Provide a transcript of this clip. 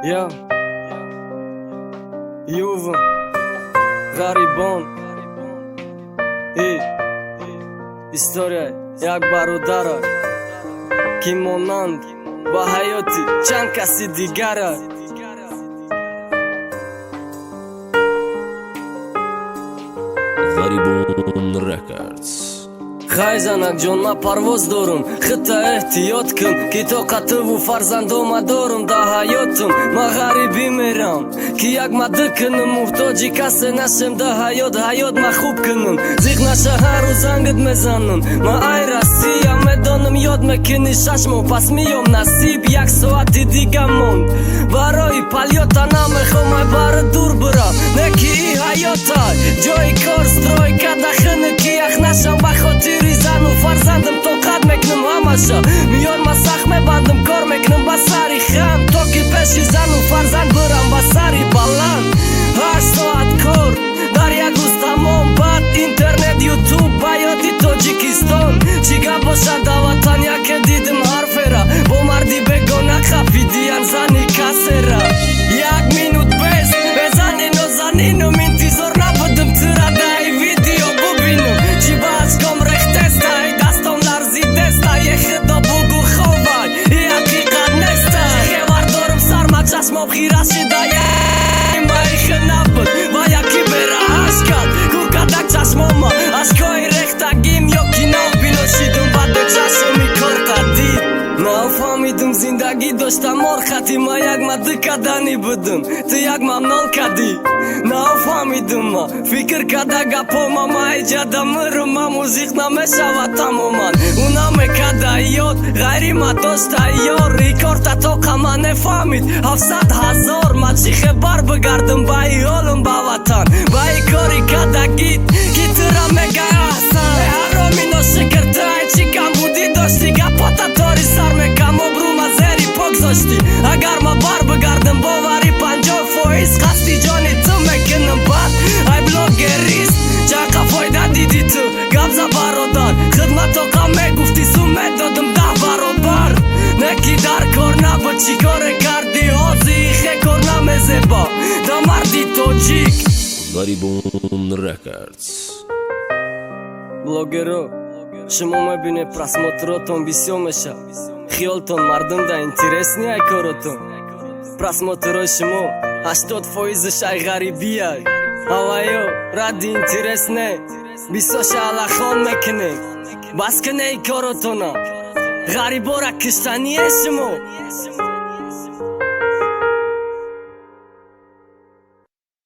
یا یوون غریبان істория як бародара ки монанд ба ҳаёти чанд каси дигара. Gharibon Records. хай занакҷон ман парвоз дорум, хита эҳтиёт кун ки тоқативу фарзандома дорум да ҳаётум. ман ғарибӣ мерам ки як мадӣ кунум, муҳтоҷи касе нашем да ҳаёт ман хуб кунум. зиқ наша ҳару зангит мезанам, ман ай Россия медонам ёд мекунӣ 6 моҳ, пас миём насиб 1 соати дига монд. барои палёта намехом ай бара дур бирам, не ки и ҳаётай ҷои кор стройка дахини ки ях нашам ба хотири зану фарзандам тоқат мекунам ҳамаша. миён ма сахт мебандам, кор мекунам ба сари хам, то ки пеши зану фарзанд бирам ба сари баланд. 8 соат кор дар як рӯз тамом, баъд интернет ютуб ба ёди Тоҷикистон. чӣ гап бошад да ватан яке дидим ҳарфера, бо марди бегона хафидиян зани касера. 1 минут без безани нозанинум, интизор набудим тира дай видео бубинум. чӣ ба ашком рехтеста, ай дастом ларзидеста, ехидо бугу ховай и ҳақиқат неста. хевар дорум сарма чашмом хира шида ба ихи набуд ва яки бера ашкат куркадак чашмома ашкои рехтагим ё кино биношидум ба ду чашми кортадид. нафаҳмидум зиндагӣ доштам морхати, ма як мадӣ кадани будум, ту як мамнон кадӣ. нафаҳмидум ма фикр када гапома, ма эҷада мирум, ма музиқ намешавад тамоман. ӯ намекада ёд ғайрима дошта ёр, и корта тоқа ма нефаҳмид 700 000. ма чӣ хебар бигардим ба и ҳолум ба ватан, ба и кори кадагит ки тира мега аҳсан. ҳароми ношикр ту ай чӣ кам будӣ дошти, гапота тори сар мекам, обрӯма зери погзошти. агар ма бар бигардим бовари 50% қасди ҷони ту мекунам. бад ай блогерист чақа фойда диди ту, гап за бародар хидматоқа мегуфти сум медодим 10 баробар. не ки дар кор набуд чӣ коре карди ҳози ихе кор намезеба да марди тоҷик. Gharibon Records. блогеро шумо мебинед просмотротон бисёр меша, хиёлтон мардумда интересни ай коротон. просмотрҳои шумо 80%аш ай ғарибияй. аваё ради интерес не бисоша алахон мекунед, бас кунед коротона. ғарибора киштаниед шумо.